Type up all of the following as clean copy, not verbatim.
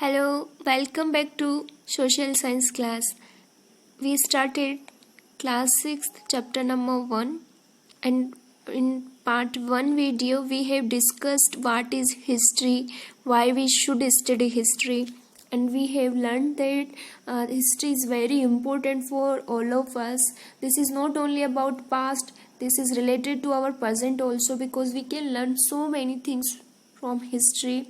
Hello, welcome back to Social Science class. We started class 6th, chapter number 1, and in part 1 video we have discussed what is history, why we should study history, and we have learned that history is very important for all of us. This is not only about past, this is related to our present also, because we can learn so many things from history.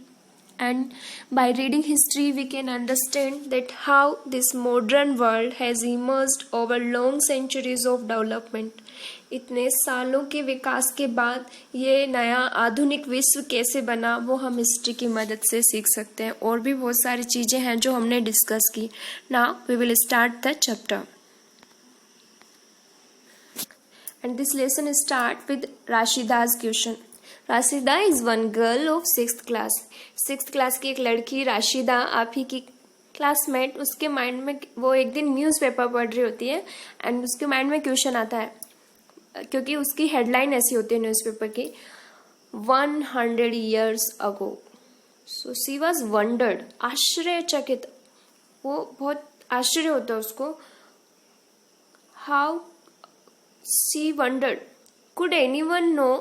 And by reading history we can understand that how this modern world has emerged over long centuries of development. इतने सालों के विकास के बाद ये नया आधुनिक विश्व कैसे बना वो हम हिस्ट्री की मदद से सीख सकते हैं. और भी बहुत सारी चीज़ें हैं जो हमने डिस्कस की. Now we will start the chapter. And this lesson start with Rashida's question. Rashida is one girl of 6th class. 6th class की एक लड़की राशिदा, आप ही की क्लासमेट. उसके माइंड में वो एक दिन न्यूज़पेपर पढ़ रही होती है एंड उसके माइंड में क्वेश्चन आता है, क्योंकि उसकी हेडलाइन ऐसी होती है न्यूज़पेपर की, 100 years अगो. सो सी वॉज वंडर्ड, आश्चर्यचकित. वो बहुत आश्चर्य होता है उसको. How she wondered, could anyone know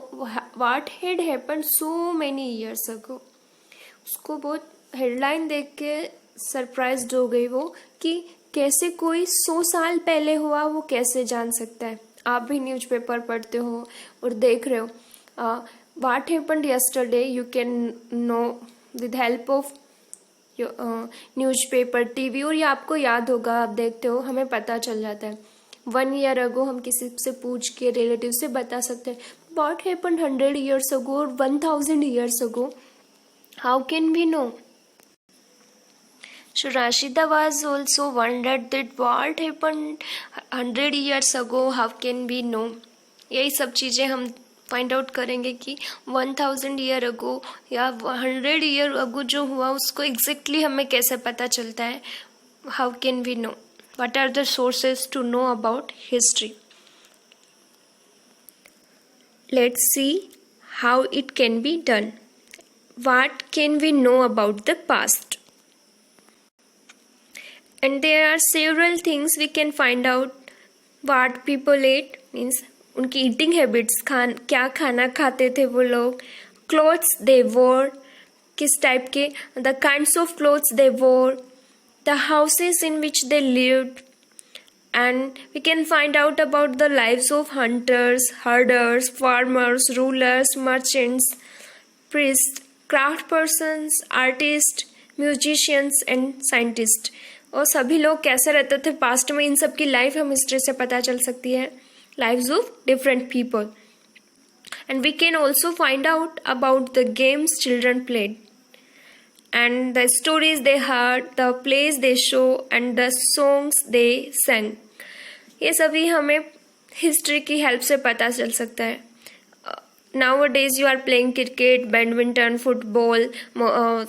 what had happened so many years ago? उसको बहुत हेडलाइन देख के सरप्राइज्ड हो गई वो कि कैसे कोई 100 साल पहले हुआ वो कैसे जान सकता है. आप भी न्यूज़पेपर पढ़ते हो और देख रहे हो. what happened yesterday you can know with help of newspaper, TV, और ये आपको याद होगा, आप देखते हो, हमें पता चल जाता है. 1 year अगो हम किसी से पूछ के रिलेटिव से बता सकते हैं. What happened 100 years ago or 1000 years ago? How can we know? So Rashida was also wondered that what happened 100 years ago. How can we know? यही सब चीज़ें हम फाइंड आउट करेंगे कि 1000 year ago या 100 year ago जो हुआ उसको एग्जैक्टली हमें कैसे पता चलता है. How can we know? What are the sources to know about history? Let's see how it can be done. What can we know about the past? And there are several things we can find out. What people ate means उनकी eating habits, क्या खाना खाते थे वो लोग. Clothes they wore, किस type के, the kinds of clothes they wore, the houses in which they lived, and we can find out about the lives of hunters, herders, farmers, rulers, merchants, priests, craft persons, artists, musicians and scientists. और सभी लोग कैसे रहते थे past में, इन सब की life हम हिस्ट्री से पता चल सकती है. Lives of different people. And we can also find out about the games children played and the stories they heard, the plays they show and the songs they sang. ये सभी हमें history की help से पता चल सकता है. Nowadays you are playing cricket, badminton, football,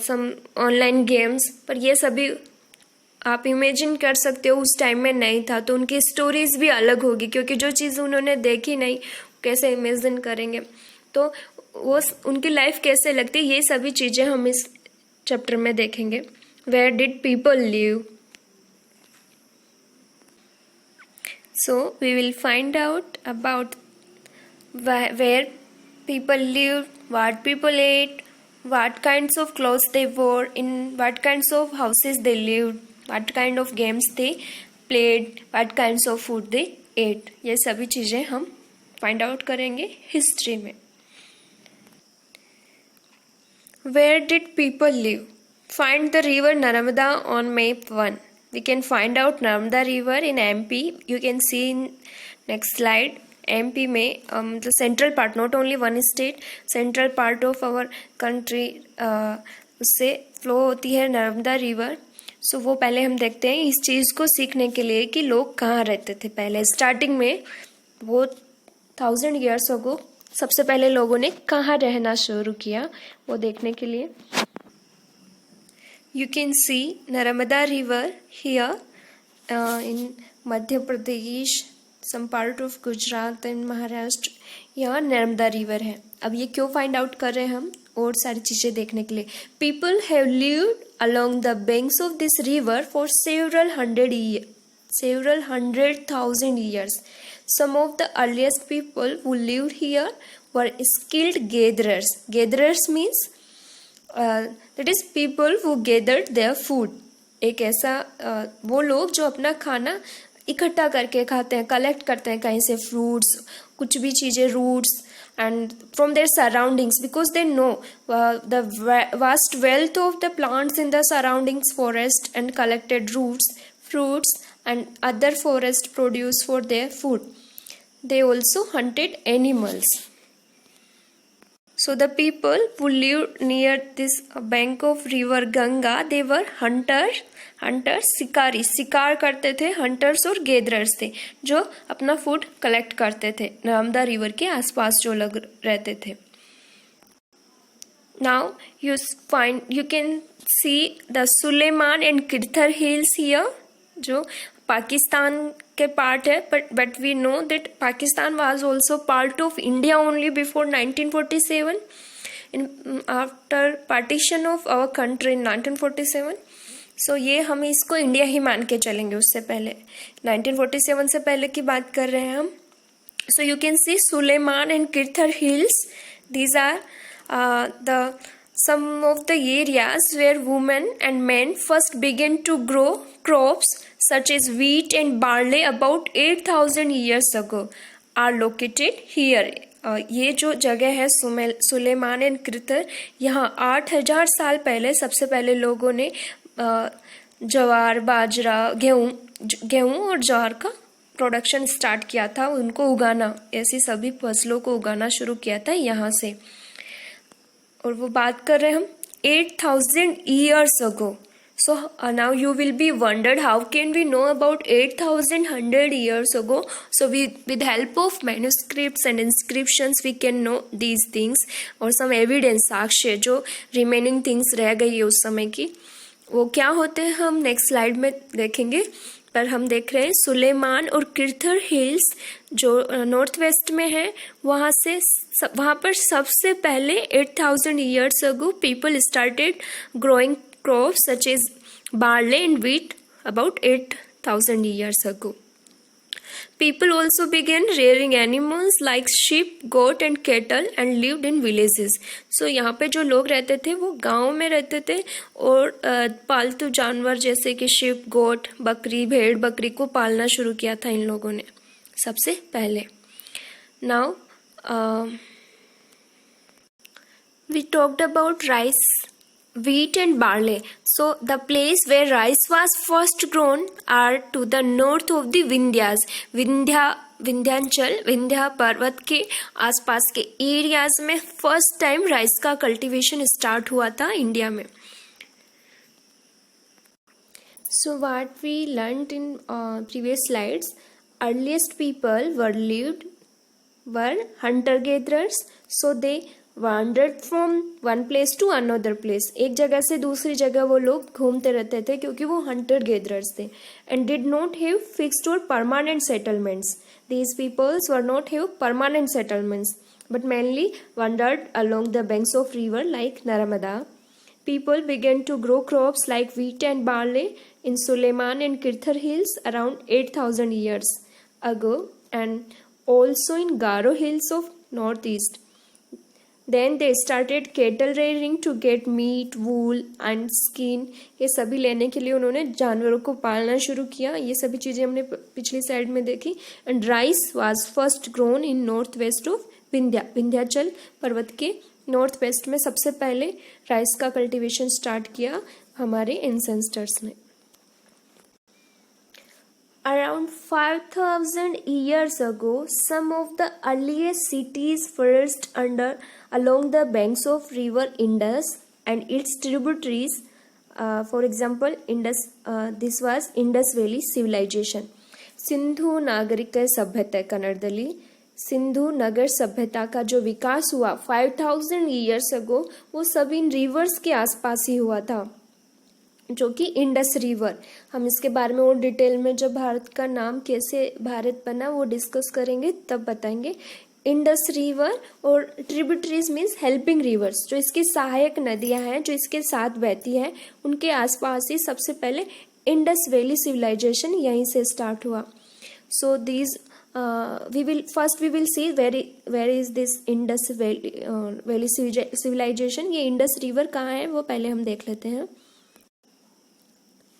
some online games, पर ये सभी आप इमेजिन कर सकते हो उस टाइम में नहीं था, तो उनकी स्टोरीज भी अलग होगी, क्योंकि जो चीज़ उन्होंने देखी नहीं कैसे इमेजिन करेंगे, तो वो उनकी लाइफ कैसे लगती है, ये सभी चीज़ें हम इस चैप्टर में देखेंगे. Where did people live? So we will find out about where people live, what people ate, what kinds of clothes they wore, in what kinds of houses they lived, what kind of games they played, what kinds of food they ate. ये सभी चीज़ें हम find out करेंगे history में. Where did people live? Find the river Narmada on map 1. We can find out Narmada river in MP. You can see in next slide. MP में the central part, not only one state, central part of our country, उससे flow होती है Narmada river. सो वो पहले हम देखते हैं इस चीज़ को सीखने के लिए कि लोग कहाँ रहते थे पहले. स्टार्टिंग में वो 1000 years ago सबसे पहले लोगों ने कहाँ रहना शुरू किया वो देखने के लिए. You can see Narmada river here in Madhya Pradesh, some part of Gujarat and Maharashtra. यहाँ नर्मदा रिवर है. अब ये क्यों फाइंड आउट कर रहे हैं हम, और सारी चीज़ें देखने के लिए. People have lived along the banks of this river for several hundred thousand years. Some of the earliest people who lived here were skilled gatherers. Gatherers means that is people who gathered their food. एक ऐसा वो लोग जो अपना खाना इकट्ठा करके खाते हैं, कलेक्ट करते हैं कहीं से फ्रूट्स, कुछ भी चीज़ें, roots, and from their surroundings, because they know the vast wealth of the plants in the surroundings forest, and collected roots, fruits and other forest produce for their food. They also hunted animals. So the people who lived near this bank of river Ganga, they were hunters, शिकारी, शिकार करते थे. Hunters और गेदरर्स थे जो अपना food collect करते थे नर्मदा रिवर के आसपास जो लोग रहते थे. Now you can see the Suleiman and Kirthar hills here, जो पाकिस्तान के पार्ट है, but we know that Pakistan was also part of India only before 1947, after partition of our country in 1947. So ये हम इसको इंडिया ही मान के चलेंगे. उससे पहले 1947 से पहले की बात कर रहे हैं हम. So you can see Suleiman and Kirthar hills. These are some of the areas where women and men first began to grow crops such as wheat and barley about 8,000 years ago are located here. ये जो जगह है Suleman and Kirthar, यहाँ 8,000 साल पहले सबसे पहले लोगों ने ज्वार, बाजरा, गेहूँ और ज्वार का प्रोडक्शन स्टार्ट किया था, उनको उगाना, ऐसी सभी फसलों को उगाना शुरू किया था यहाँ से. और वो बात कर रहे हैं हम 8,000 years ago. So now you will be wondered how can we know about 8,100 years ago. So with help of manuscripts and inscriptions we can know these things, और some evidence, साक्ष्य, जो remaining things रह गई है उस समय की, वो क्या होते हैं हम नेक्स्ट स्लाइड में देखेंगे. पर हम देख रहे हैं सुलेमान और किरथर हिल्स जो नॉर्थ वेस्ट में है, वहाँ पर सबसे पहले 8,000 years ago people started growing crops such as barley and wheat about 8,000 years ago. People also began rearing animals like sheep, goat and cattle and lived in villages. So यहाँ पे जो लोग रहते थे वो गाँव में रहते थे और पालतू जानवर जैसे कि sheep, goat, बकरी, भेड़, बकरी को पालना शुरू किया था इन लोगों ने सबसे पहले. Now we talked about rice, wheat and barley. So the place where rice was first grown are to the north of the Vindhyas. Vindhyachal, Vindhya पर्वत के आसपास के एरियाज में फर्स्ट टाइम राइस का कल्टीवेशन स्टार्ट हुआ था इंडिया में. So what we learned in previous slides, earliest people were hunter-gatherers. So they wandered from one place to another place. एक जगह से दूसरी जगह वो लोग घूमते रहते थे क्योंकि वो hunter gatherers थे. And did not have fixed or permanent settlements. These peoples were not have permanent settlements, but mainly wandered along the banks of river like Narmada. People began to grow crops like wheat and barley in Suleiman and Kirthar hills around 8,000 years ago, and also in Garo hills of northeast. Then they started cattle rearing to get meat, wool and skin. ये सभी लेने के लिए उन्होंने जानवरों को पालना शुरू किया. ये सभी चीज़ें हमने पिछली साइड में देखी. And rice was first grown in north west of Vindhyachal पर्वत के नॉर्थ वेस्ट में सबसे पहले राइस का कल्टीवेशन स्टार्ट किया हमारे एंसेस्टर्स ने. Around 5,000 years ago, some of the earliest cities flourished along the banks of river Indus and its tributaries. For example, this was Indus Valley civilization. Sindhu नागरिक सभ्यता कन्नड़ದಲ್ಲಿ सिंधु नगर सभ्यता का जो विकास हुआ 5,000 years ago, वो सब इन रिवर्स के आसपास ही हुआ था, जो कि इंडस रिवर. हम इसके बारे में और डिटेल में जब भारत का नाम कैसे भारत बना वो डिस्कस करेंगे तब बताएंगे. इंडस रिवर और ट्रिब्यूटरीज मीन्स हेल्पिंग रिवर्स, जो इसकी सहायक नदियां हैं जो इसके साथ बहती हैं, उनके आसपास ही सबसे पहले इंडस वैली सिविलाइजेशन यहीं से स्टार्ट हुआ. So these we will see where is this Indus Valley civilization. ये इंडस रिवर कहाँ है वो पहले हम देख लेते हैं.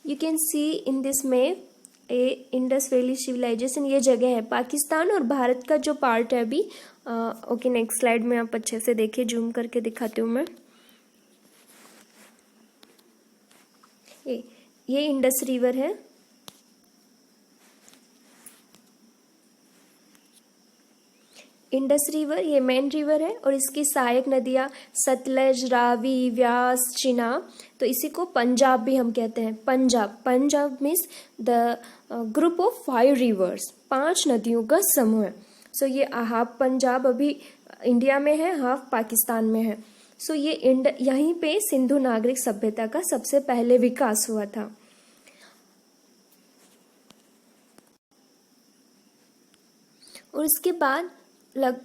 You can see in this map a Indus valley civilization. ये जगह है पाकिस्तान और भारत का जो पार्ट है अभी. ओके, नेक्स्ट स्लाइड में आप अच्छे से देखिए, जूम करके दिखाती हूँ मैं. ये इंडस रिवर है. इंडस रिवर ये मेन रिवर है और इसकी सहायक नदियाँ सतलज, रावी, व्यास, चिनाब. तो इसी को पंजाब भी हम कहते हैं. Punjab means the group of 5 reverse, 5 नदियों का समूह है. सो ये हाफ पंजाब अभी इंडिया में है, हाफ पाकिस्तान में है. सो ये यहीं पे सिंधु नागरिक सभ्यता का सबसे पहले विकास हुआ था. और इसके बाद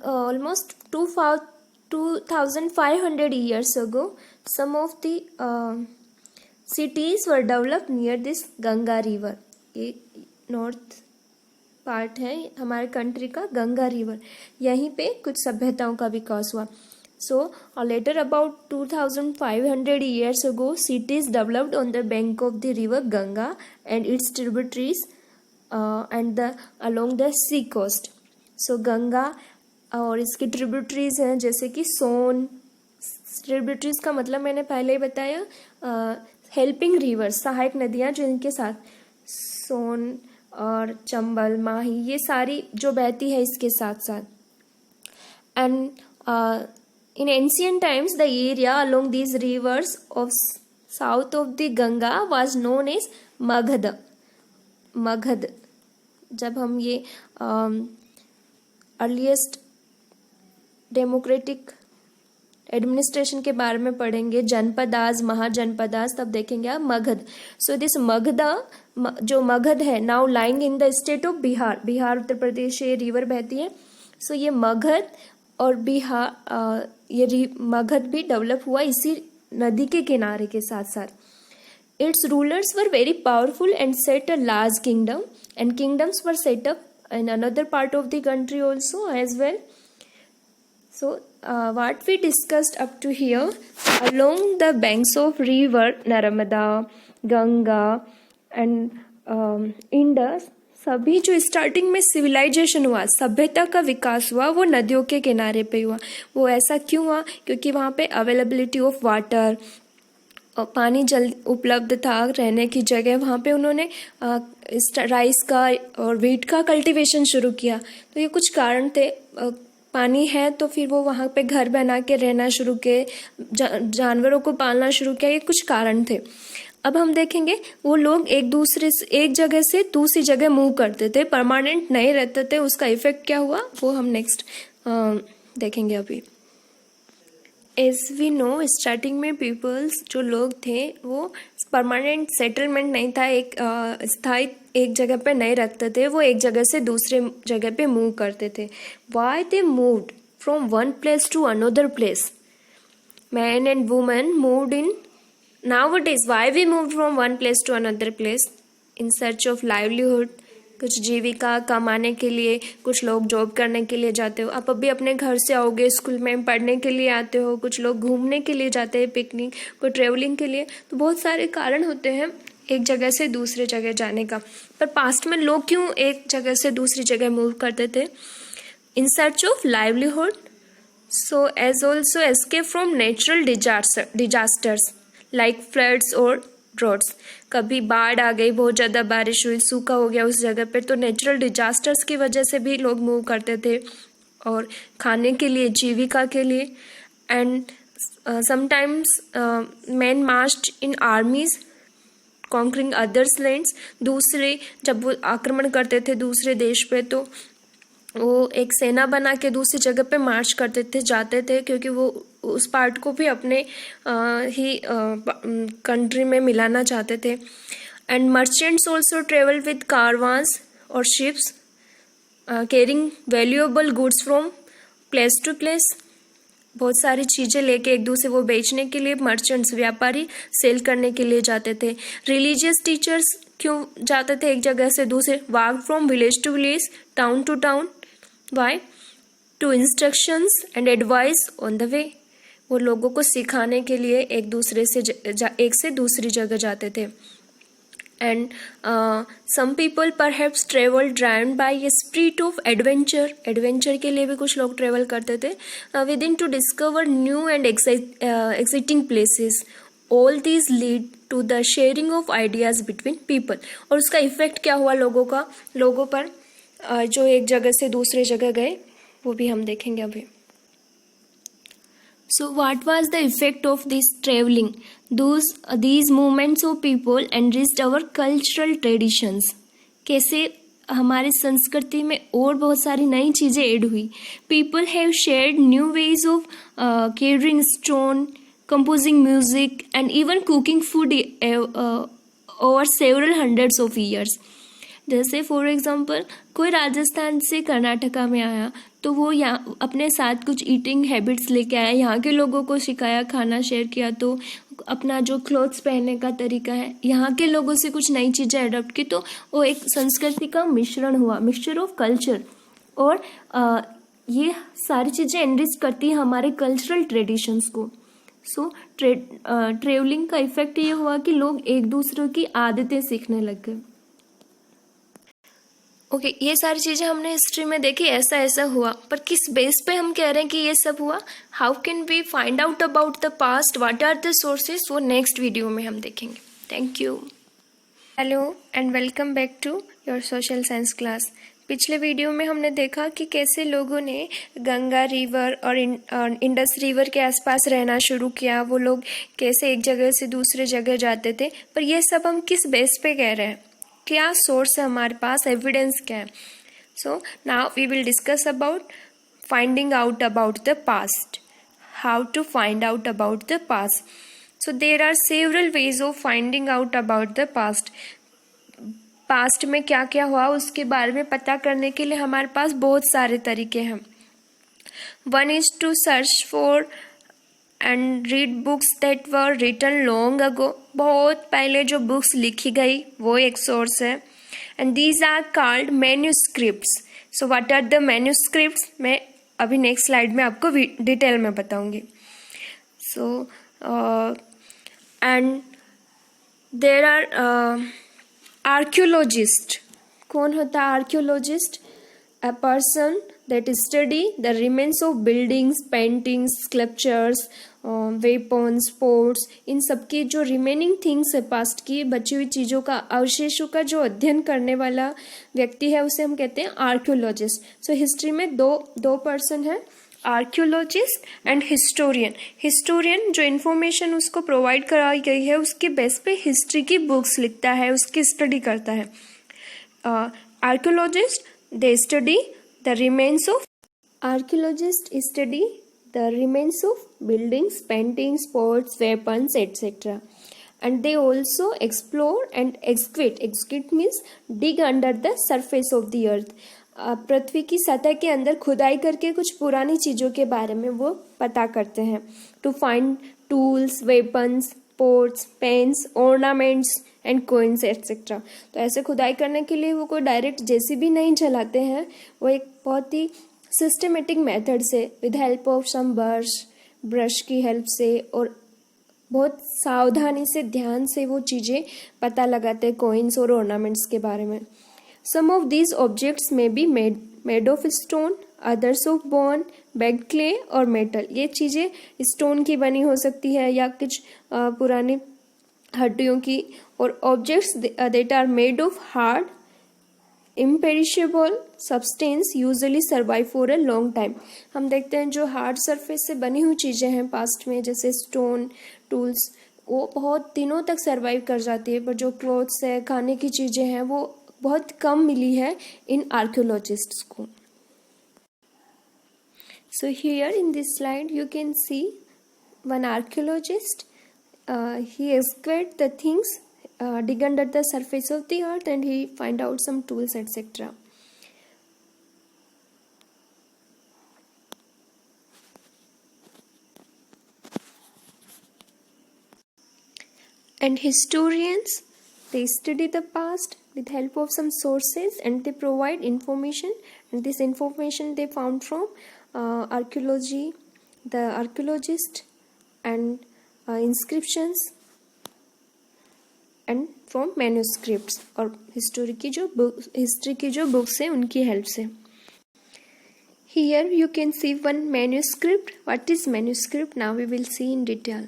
almost 2,500 years ago, some of the cities were developed near this Ganga river. ये नॉर्थ पार्ट है हमारे कंट्री का, गंगा रिवर. यहीं पे कुछ सभ्यताओं का विकास हुआ. So later about 2,500 years ago, cities developed on the bank of the river Ganga and its tributaries and along the sea coast. So Ganga और इसकी ट्रिब्यूटरीज हैं जैसे कि सोन. ट्रिब्यूटरीज का मतलब मैंने पहले ही बताया, हेल्पिंग रिवर्स, सहायक नदियाँ जो इनके साथ, सोन और चंबल, माही, ये सारी जो बहती है इसके साथ साथ. And in ancient times the area along these rivers of south of the Ganga was known as Magadha. जब हम ये अर्लीस्ट डेमोक्रेटिक एडमिनिस्ट्रेशन के बारे में पढ़ेंगे, जनपदाज, महाजनपदाज, तब देखेंगे आप मगध. सो दिस मगधा, जो मगध है, now lying in the state of Bihar Uttar Pradesh ये रिवर बहती है. सो ये मगध और बिहार, ये मगध भी डेवलप हुआ इसी नदी के किनारे के साथ साथ. Its rulers were very powerful and set a large kingdom and kingdoms were set up in another part of the country also as well. So what we discussed up to here, along the banks of river Narmada, Ganga and Indus, सभी जो starting में civilisation हुआ, सभ्यता का विकास हुआ, वो नदियों के किनारे पे हुआ. वो ऐसा क्यों हुआ? क्योंकि वहाँ पे अवेलेबिलिटी ऑफ वाटर, पानी जल्द उपलब्ध था, रहने की जगह. वहाँ पे उन्होंने राइस का और व्हीट का कल्टीवेशन शुरू किया. तो ये कुछ कारण थे. पानी है तो फिर वो वहाँ पे घर बना के रहना शुरू किए, जानवरों को पालना शुरू किया. ये कुछ कारण थे. अब हम देखेंगे वो लोग एक जगह से दूसरी जगह मूव करते थे, परमानेंट नहीं रहते थे. उसका इफेक्ट क्या हुआ वो हम नेक्स्ट देखेंगे. अभी एज वी नो, स्टार्टिंग में पीपल्स जो लोग थे वो परमानेंट सेटलमेंट नहीं था, एक स्थायी एक जगह पे नहीं रखते थे, वो एक जगह से दूसरे जगह पे मूव करते थे. Why they moved from one place to another place? Man and women moved in nowadays. Why we moved from one place to another place? In search of livelihood. कुछ जीविका कमाने के लिए, कुछ लोग जॉब करने के लिए जाते हो. आप अभी अपने घर से आओगे, स्कूल में पढ़ने के लिए आते हो, कुछ लोग घूमने के लिए जाते हैं, पिकनिक, कोई ट्रेवलिंग के लिए. तो बहुत सारे कारण होते हैं एक जगह से दूसरे जगह जाने का. पर पास्ट में लोग क्यों एक जगह से दूसरी जगह मूव करते थे? In search of livelihood. So as also escape from natural disasters like floods और ड्रॉट्स. कभी बाढ़ आ गई, बहुत ज़्यादा बारिश हुई, सूखा हो गया उस जगह पे, तो नेचुरल डिजास्टर्स की वजह से भी लोग मूव करते थे. और खाने के लिए, जीविका के लिए. And sometimes man marched in आर्मीज conquering others lands. दूसरे जब वो आक्रमण करते थे दूसरे देश पे, तो वो एक सेना बना के दूसरी जगह पे मार्च करते थे, जाते थे, क्योंकि वो उस पार्ट को भी अपने ही कंट्री में मिलाना चाहते थे. And merchants also travel with caravans और ships carrying valuable goods from place to place, बहुत सारी चीज़ें लेके एक दूसरे वो बेचने के लिए मर्चेंट्स व्यापारी सेल करने के लिए जाते थे। रिलीजियस टीचर्स क्यों जाते थे एक जगह से दूसरे? Walk from village to village, town to town. Why? To instructions and advice on the way. वो लोगों को सिखाने के लिए एक दूसरे से एक से दूसरी जगह जाते थे। And some people perhaps travel driven by a spirit of adventure. Adventure के लिए भी कुछ लोग ट्रेवल करते थे with in to discover new and exciting places. All these lead to the sharing of ideas between people. और उसका effect क्या हुआ लोगों पर जो एक जगह से दूसरे जगह गए, वो भी हम देखेंगे अभी। So what was the effect of this traveling? These movements of people enriched our cultural traditions. कैसे हमारी संस्कृति में और बहुत सारी नई चीज़ें ऐड हुई। People have shared new ways of carrying stone, composing music and even cooking food over several hundreds of years. जैसे फॉर एग्जांपल कोई राजस्थान से कर्नाटका में आया तो वो यहाँ अपने साथ कुछ ईटिंग हैबिट्स लेके आया, यहाँ के लोगों को सिखाया, खाना शेयर किया, तो अपना जो क्लोथ्स पहनने का तरीका है यहाँ के लोगों से कुछ नई चीज़ें अडॉप्ट की, तो वो एक संस्कृति का मिश्रण हुआ, मिक्सचर ऑफ कल्चर। और ये सारी चीज़ें एनरिच करती है हमारे कल्चरल ट्रेडिशंस को। सो ट्रेवलिंग का इफेक्ट ये हुआ कि लोग एक दूसरे की आदतें सीखने लग गए। ओके, ये सारी चीज़ें हमने हिस्ट्री में देखी, ऐसा ऐसा हुआ, पर किस बेस पे हम कह रहे हैं कि ये सब हुआ? How can we find out about the past, what are the sources, वो नेक्स्ट वीडियो में हम देखेंगे। Thank you. Hello and welcome back to your social science class. पिछले वीडियो में हमने देखा कि कैसे लोगों ने गंगा रिवर और इंडस रिवर के आसपास रहना शुरू किया, वो लोग कैसे एक जगह से दूसरे जगह जाते थे, पर ये सब हम किस बेस पे कह रहे हैं, क्या सोर्स है हमारे पास, एविडेंस क्या है? So now we will discuss about finding out about the past, how to find out about the past. So there are several ways of finding out about the past. Past में क्या क्या हुआ उसके बारे में पता करने के लिए हमारे पास बहुत सारे तरीके हैं। One is to search for and read books that were written long ago. बहुत पहले जो बुक्स लिखी गई वो एक सोर्स है। And these are called manuscripts. So what are the manuscripts, मैं अभी नेक्स्ट स्लाइड में आपको डिटेल में बताऊंगी। So and there are archaeologist. कौन होता है archaeologist? A person that study the remains of buildings, paintings, sculptures, weapons, sports, इन सब की जो रिमेनिंग थिंग्स है पास्ट की बची हुई चीज़ों का, अवशेषों का जो अध्ययन करने वाला व्यक्ति है उसे हम कहते हैं आर्कियोलॉजिस्ट। सो हिस्ट्री में दो पर्सन है, आर्कियोलॉजिस्ट एंड हिस्टोरियन। हिस्टोरियन जो इन्फॉर्मेशन उसको प्रोवाइड कराई गई है उसके बेस पे हिस्ट्री की बुक्स लिखता है, उसकी स्टडी करता है। Archaeologist they study the remains of buildings, paintings, pots, weapons, etc. And they also explore and excavate. Excavate means dig under the surface of the earth. पृथ्वी की सतह के अंदर खुदाई करके कुछ पुरानी चीज़ों के बारे में वो पता करते हैं। To find tools, weapons, pots, pens, ornaments and coins etcetera. तो ऐसे खुदाई करने के लिए वो कोई डायरेक्ट जेसीबी नहीं चलाते हैं, वो एक बहुत ही सिस्टमेटिक मेथड से with help of some brush की हेल्प से और बहुत सावधानी से ध्यान से वो चीज़ें पता लगाते हैं कोइंस और ऑर्नामेंट्स के बारे में। सम ऑफ दीज ऑब्जेक्ट्स में be made of stone, others of bone, bagged clay और मेटल। ये चीज़ें स्टोन की बनी हो सकती है या कुछ पुरानी हड्डियों की। और objects that are made of hard imperishable substance usually survive for a long time. हम देखते हैं जो हार्ड सरफेस से बनी हुई चीज़ें हैं पास्ट में, जैसे स्टोन, टूल्स, वो बहुत दिनों तक सर्वाइव कर जाती है, पर जो क्लोथ्स है, खाने की चीज़ें हैं, वो बहुत कम मिली है इन आर्कियोलॉजिस्ट्स को। So here in this slide you can see one archaeologist. He excavated the things, dig under the surface of the earth, and he find out some tools, etc. And historians, they study the past with help of some sources and they provide information, and this information they found from archaeology, the archaeologist, and inscriptions and from manuscripts और history की जो books है उनकी help से. Here you can see one manuscript. What is manuscript? Now we will see in detail.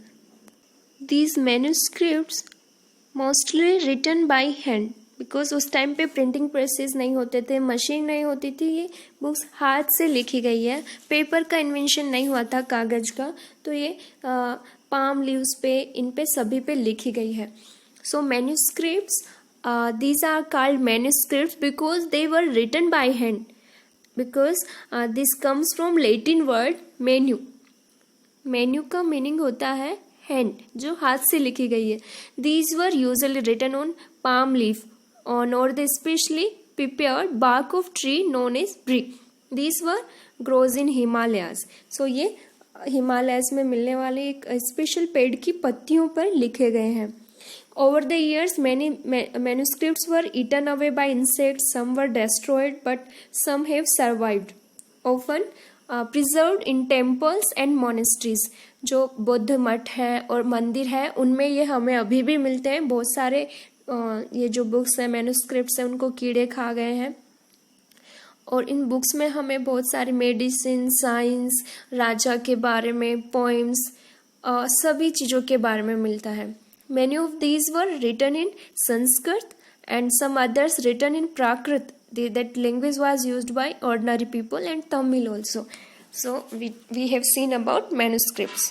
These manuscripts mostly written by hand, because उस time पे printing presses नहीं होते थे, मशीन नहीं होती थी, ये बुक्स हाथ से लिखी गई है. पेपर का इन्वेंशन नहीं हुआ था, कागज का, तो ये पाम लीव्स पे, इन पे सभी पे लिखी गई है. So manuscripts, these are called manuscripts because they were written by hand. Because this comes from Latin word menu. Menu का meaning होता है hand, जो हाथ से लिखी गई है. These were usually written on palm leaf, on or the specially prepared bark of tree known as brick. These were grows in Himalayas. So ये हिमालयस में मिलने वाले एक स्पेशल पेड़ की पत्तियों पर लिखे गए हैं. Over the years, many manuscripts were eaten away by insects, some were destroyed, but some have survived. Often preserved in temples and monasteries. जो बौद्ध मठ है और मंदिर है उनमें ये हमें अभी भी मिलते हैं. बहुत सारे ये जो बुक्स हैं, मैन्युस्क्रिप्ट्स हैं, उनको कीड़े खा गए हैं. और इन बुक्स में हमें बहुत सारे मेडिसिन, साइंस, राजा के बारे में, पोइम्स, सभी चीज़ों के बारे में मिलता है. Many of these were written in Sanskrit and some others written in Prakrit. That language was used by ordinary people, and Tamil also. So we have seen about manuscripts.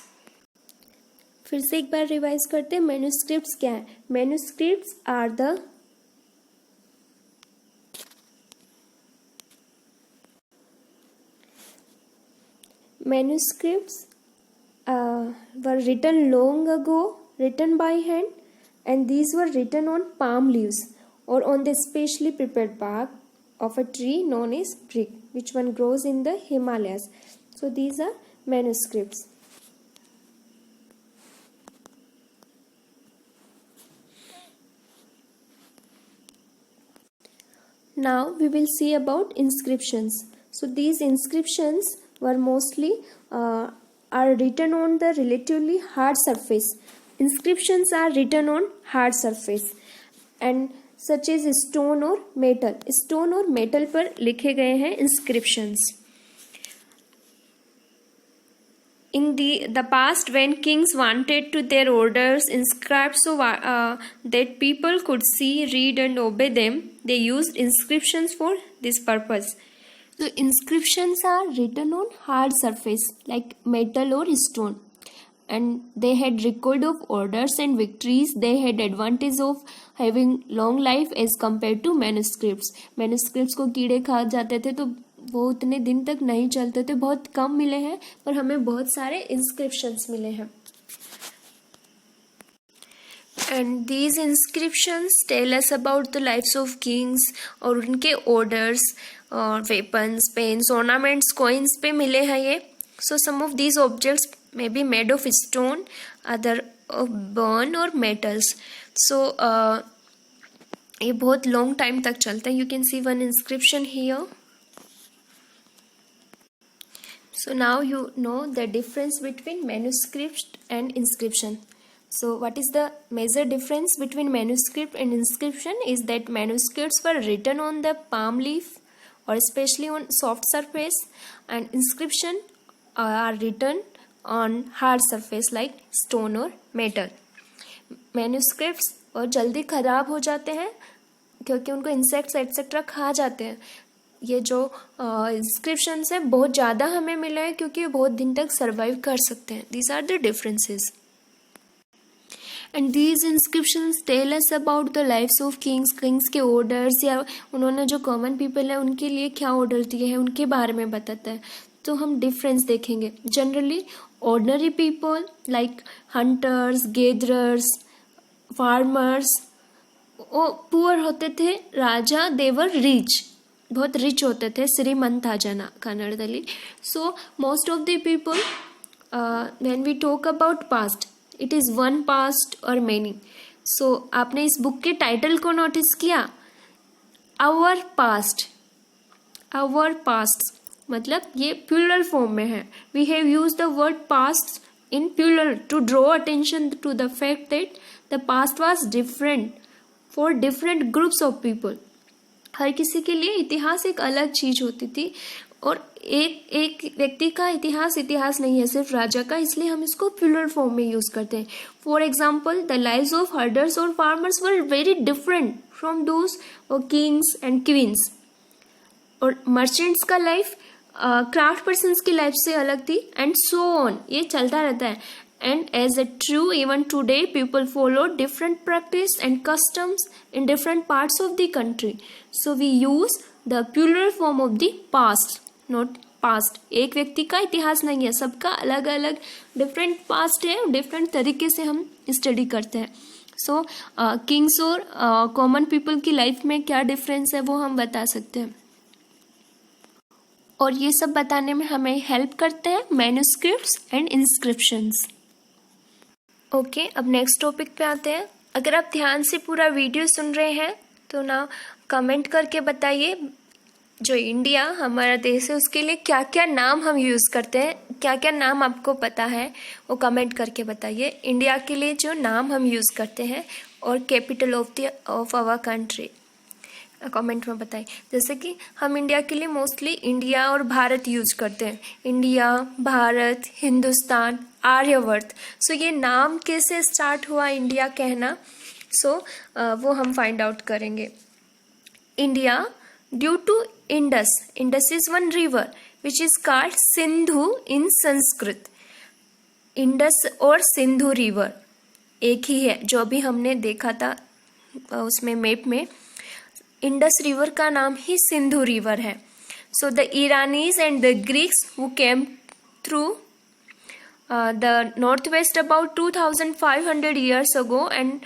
फिर से एक बार रिवाइज करते हैं. मैन्युस्क्रिप्ट्स क्या है? Manuscripts are the manuscripts were written long ago, written by hand, and these were written on palm leaves or on the specially prepared bark of a tree known as brick, which one grows in the Himalayas. So these are manuscripts. Now we will see about inscriptions. So these inscriptions were mostly are written on the relatively hard surface. Inscriptions are written on hard surface and such as stone or metal. Stone और metal पर लिखे गए हैं inscriptions. In the past, when kings wanted to their orders inscribed so that people could see, read and obey them, they used inscriptions for this purpose. So inscriptions are written on hard surface like metal or stone. And they had record of orders and victories. They had advantage of having long life as compared to manuscripts. Manuscripts को कीड़े खा जाते थे तो वो उतने दिन तक नहीं चलते थे, बहुत कम मिले हैं, पर हमें बहुत सारे inscriptions मिले हैं. And these inscriptions tell us about the lives of kings और उनके orders और weapons, pens, ornaments, coins पे मिले हैं ये. So some of these objects may be made of stone, other of bone or metals. So ये बहुत long time तक चलता है. You can see one inscription here. So now you know the difference between manuscript and inscription. So what is the major difference between manuscript and inscription is that manuscripts were written on the palm leaf or especially on soft surface, and inscription are written on hard surface like stone or metal. Manuscripts और जल्दी ख़राब हो जाते हैं क्योंकि उनको insects etcetera खा जाते हैं. ये जो इंस्क्रिप्शंस हैं बहुत ज़्यादा हमें मिला है क्योंकि बहुत दिन तक सर्वाइव कर सकते हैं. These are the differences. And these inscriptions tell us about the lives of kings. Kings के orders या उन्होंने जो common people है उनके लिए क्या order दिए हैं उनके बारे में बताता है. तो हम difference देखेंगे. Generally ordinary people like hunters, gatherers, farmers, वो poor होते थे. राजा they were rich, बहुत रिच होते थे, श्रीमंत जन कन्नड़ದಲ್ಲಿ. So most of the people when we talk about past, it is one past or many. सो आपने इस बुक के टाइटल को नोटिस किया, आवर पास्ट, मतलब ये प्लूरल फॉर्म में है. We have use the word past in plural to draw attention to the fact that the past was different for different groups of people. हर किसी के लिए इतिहास एक अलग चीज होती थी और एक व्यक्ति का इतिहास नहीं है, सिर्फ राजा का, इसलिए हम इसको प्लूरल फॉर्म में यूज करते हैं. For example, the lives of herders और farmers were very different from those of kings and queens. और मर्चेंट्स का लाइफ क्राफ्ट पर्सन्स की लाइफ से अलग थी, एंड सो ऑन, ये चलता रहता है. And as a true even today people follow different practice and customs in different parts of the country. So we use the plural form of the past, not past. एक व्यक्ति का इतिहास नहीं है, सबका अलग अलग डिफरेंट पास्ट है, डिफरेंट तरीके से हम स्टडी करते हैं. सो किंग्स और कॉमन पीपल की लाइफ में क्या डिफरेंस है वो हम बता सकते हैं, और ये सब बताने में हमें हेल्प करते हैं मैन्युस्क्रिप्ट्स एंड इंस्क्रिप्शंस. ओके, अब नेक्स्ट टॉपिक पे आते हैं. अगर आप ध्यान से पूरा वीडियो सुन रहे हैं तो ना कमेंट करके बताइए जो इंडिया हमारा देश है उसके लिए क्या क्या नाम हम यूज़ करते हैं, क्या क्या नाम आपको पता है वो कमेंट करके बताइए. इंडिया के लिए जो नाम हम यूज़ करते हैं और capital of our country comment में बताइए. जैसे कि हम इंडिया के लिए मोस्टली इंडिया और भारत यूज करते हैं. इंडिया, भारत, हिंदुस्तान, आर्यवर्त. सो ये नाम कैसे स्टार्ट हुआ इंडिया कहना, सो वो हम फाइंड आउट करेंगे. India due to Indus. Indus is one river which is called Sindhu in Sanskrit. Indus और सिंधु रिवर एक ही है, जो अभी हमने देखा था उसमें मैप में. इंडस रिवर का नाम ही सिंधु रिवर है. So the Iranians and the Greeks who came through the north west about 2500 years ago and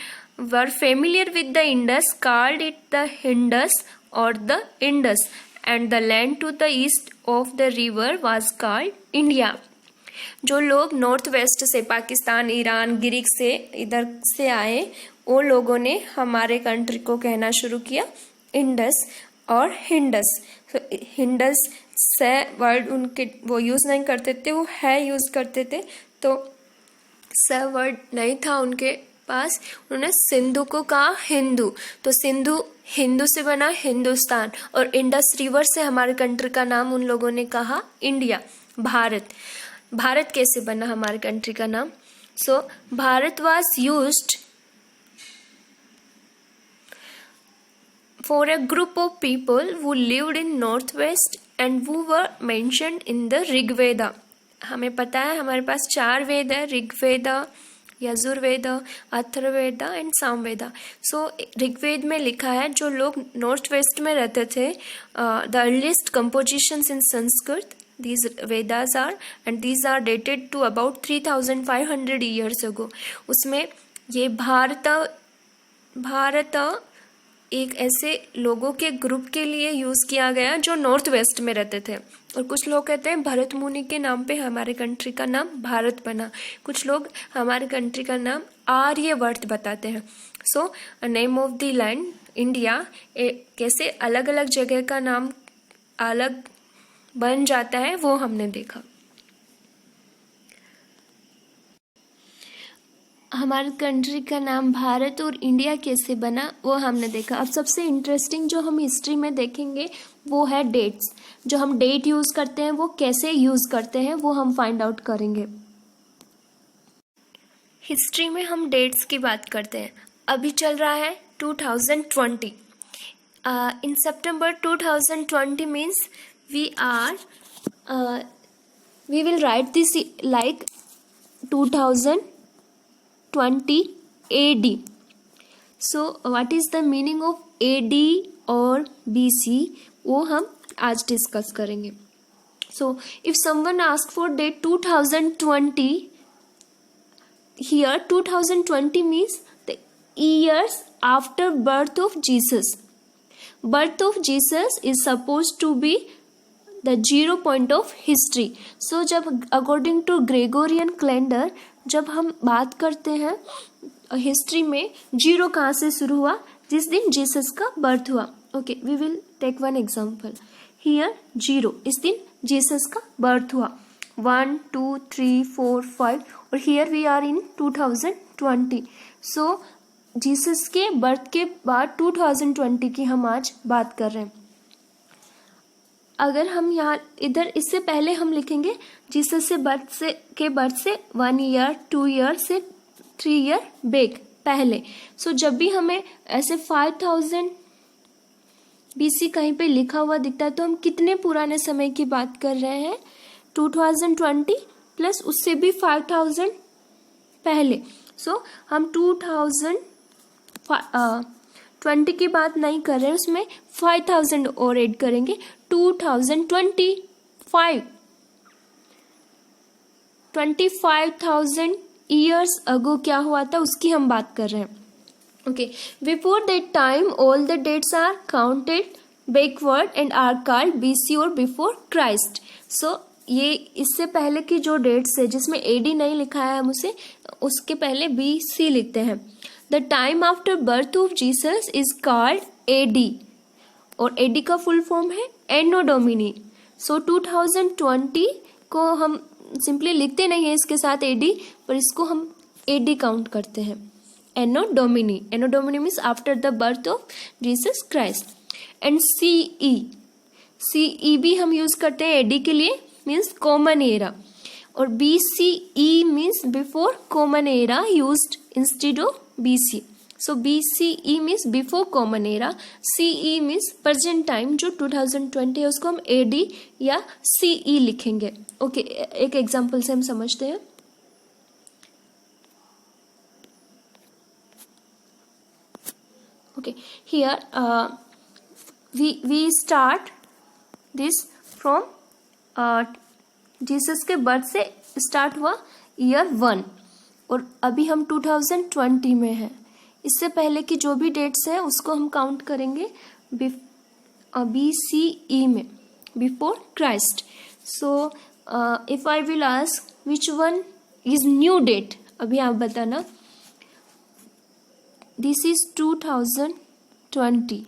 were familiar with the Indus called it the Indus or the Indus, and the land to the east of the river was called India. जो लोग north west से, Pakistan, Iran, Greek से इधर से आए, वो लोगों ने हमारे कंट्री को कहना शुरू किया इंडस और हिंडस. हिंडस से वर्ड उनके वो यूज़ नहीं करते थे, वो है यूज़ करते थे, तो स वर्ड नहीं था उनके पास. उन्होंने सिंधु को कहा हिंदू, तो सिंधु हिंदू से बना हिंदुस्तान, और इंडस रिवर से हमारे कंट्री का नाम उन लोगों ने कहा इंडिया, भारत. भारत कैसे बना हमारे कंट्री का नाम? So Bharat was used for a group of people who lived in northwest and who were mentioned in the Rigveda. हमें पता है हमारे पास 4 वेद है, ऋग्वेदा, यजुर्वेद, अथर्ववेद एंड सामवेदा. सो ऋग्वेद में लिखा है जो लोग नॉर्थ वेस्ट में रहते थे, the earliest compositions in Sanskrit, these Vedas are and these are dated to about 3500 years ago. उसमें ये भारत एक ऐसे लोगों के ग्रुप के लिए यूज़ किया गया जो नॉर्थ वेस्ट में रहते थे. और कुछ लोग कहते हैं भरत मुनि के नाम पे हमारे कंट्री का नाम भारत बना. कुछ लोग हमारे कंट्री का नाम आर्यवर्त बताते हैं. So name of the land India कैसे अलग अलग जगह का नाम अलग बन जाता है वो हमने देखा. हमारे कंट्री का नाम भारत और इंडिया कैसे बना वो हमने देखा. अब सबसे इंटरेस्टिंग जो हम हिस्ट्री में देखेंगे वो है डेट्स. जो हम डेट यूज़ करते हैं वो कैसे यूज़ करते हैं वो हम फाइंड आउट करेंगे. हिस्ट्री में हम डेट्स की बात करते हैं. अभी चल रहा है 2020. इन सितंबर 2020 means we will write this like 2020 AD. So what is the meaning of AD और BC वो हम आज डिस्कस करेंगे. So if someone asks for date 2020, here 2020 means the years after birth of Jesus. Birth of Jesus is supposed to be the 0 point of history. So जब according to Gregorian calendar जब हम बात करते हैं history में zero कहाँ से शुरू हुआ? जिस दिन जीसस का बर्थ हुआ. Okay, we will take one example. Here zero, इस दिन जीसस का बर्थ हुआ. 1 2 3 4 5 और here we are in 2020. So Jesus के बर्थ के बाद 2020 की हम आज बात कर रहे हैं. अगर हम यहाँ इधर इससे पहले हम लिखेंगे जीसस के बर्थ से 1 ईयर 2 ईयर से 3 ईयर बैक पहले. सो जब भी हमें ऐसे 5000 BC कहीं पे लिखा हुआ दिखता है तो हम कितने पुराने समय की बात कर रहे हैं? 2020 प्लस उससे भी 5000 पहले. सो हम 2020 की बात नहीं कर रहे हैं, उसमें 5000 और ऐड करेंगे. 25,000 ईयर्स अगो क्या हुआ था उसकी हम बात कर रहे हैं. Okay, before that time all the dates are counted backward and are called BC और बिफोर क्राइस्ट. सो ये इससे पहले की जो डेट्स है जिसमें AD नहीं लिखा है हम उसके पहले BC लिखते हैं. The time after birth of Jesus is called AD और AD का फुल फॉर्म है एनो डोमिनी. सो 2020 को हम सिंपली लिखते नहीं है इसके साथ AD, पर इसको हम AD काउंट करते हैं. Anno domini means after the birth of Jesus Christ. And CE भी हम यूज करते हैं AD के लिए, मीन्स कॉमन एरा. और BCE means before common era used instead of BC. So BCE means before common era. CE means present time जो 2020 है उसको हम AD या CE लिखेंगे. ओके, एक एग्जांपल से हम समझते हैं. Okay, here we start this from Jesus के बर्थ से स्टार्ट हुआ ईयर 1 और अभी हम 2020 में हैं. इससे पहले की जो भी डेट्स हैं उसको हम काउंट करेंगे BCE में, before Christ. So if I will ask which one is new date, अभी आप बताना. दिस इज 2020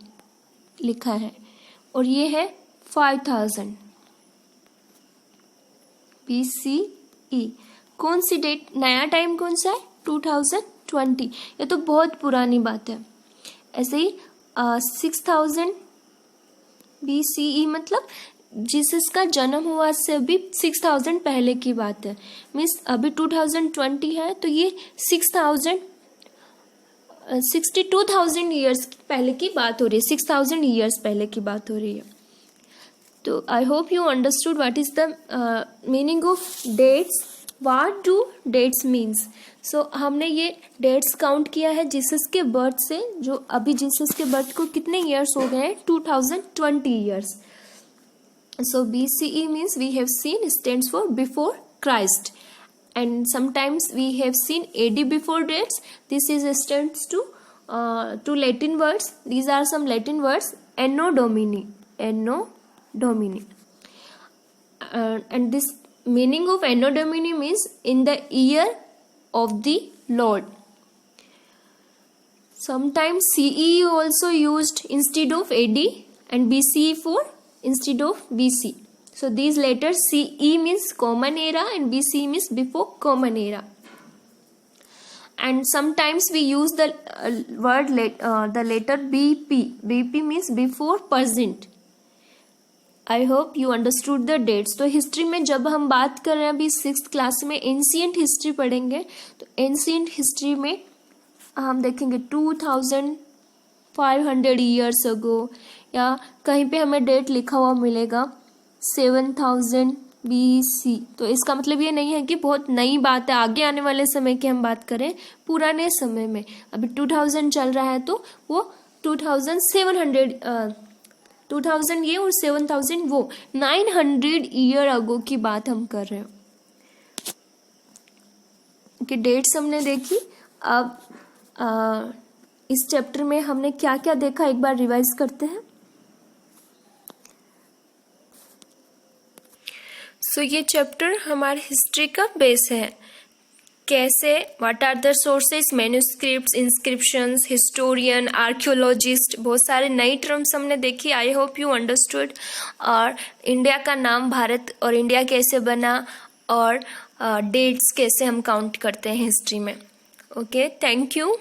लिखा है और ये है 5000 BCE. कौन सी डेट, नया टाइम कौन सा है? 2020. ये तो बहुत पुरानी बात है. ऐसे ही 6000 BCE मतलब जीसस का जन्म हुआ से अभी 6000 पहले की बात है. मीन्स अभी 2020 है तो ये 62,000 ईयर्स पहले की बात हो रही है. 6000 ईयर्स पहले की बात हो रही है. तो I hope you understood what is the meaning of dates. What do dates means? So हमने ये डेट्स काउंट किया है जीसस के बर्थ से, जो अभी जीसस के बर्थ को कितने ईयर्स हो गए हैं? 2020 years. So BCE means we have seen stands for before Christ, and sometimes we have seen AD before dates. This is stands to Latin words. These are some Latin words. Anno Domini, and this meaning of Anno Domini means in the year of the Lord. Sometimes CE also used instead of AD and BCE for instead of BC. So these letters CE means common era and BC means before common era. And sometimes we use the the letter BP. BP means before present. I hope you understood the dates. तो history में जब हम बात कर रहे हैं, अभी 6th class में एंशिएंट हिस्ट्री पढ़ेंगे, तो एंशिएंट हिस्ट्री में हम देखेंगे 2500 ईयर्स अगो, या कहीं पे हमें डेट लिखा हुआ मिलेगा 7000 BC. तो इसका मतलब ये नहीं है कि बहुत नई बात है, आगे आने वाले समय की हम बात करें. पुराने समय में अभी 2000 चल रहा है तो वो 2000 ये और 7000 वो, 900 ईयर अगो की बात हम कर रहे हैं. कि डेट्स हमने देखी. अब इस चैप्टर में हमने क्या क्या देखा एक बार रिवाइज करते हैं. सो ये चैप्टर हमारे हिस्ट्री का बेस है कैसे, what are the sources, manuscripts, inscriptions, historian, archaeologist, बहुत सारे नई टर्म्स हमने देखी। I hope you understood. और इंडिया का नाम, भारत और इंडिया कैसे बना, और डेट्स कैसे हम काउंट करते हैं हिस्ट्री में। Okay, thank you.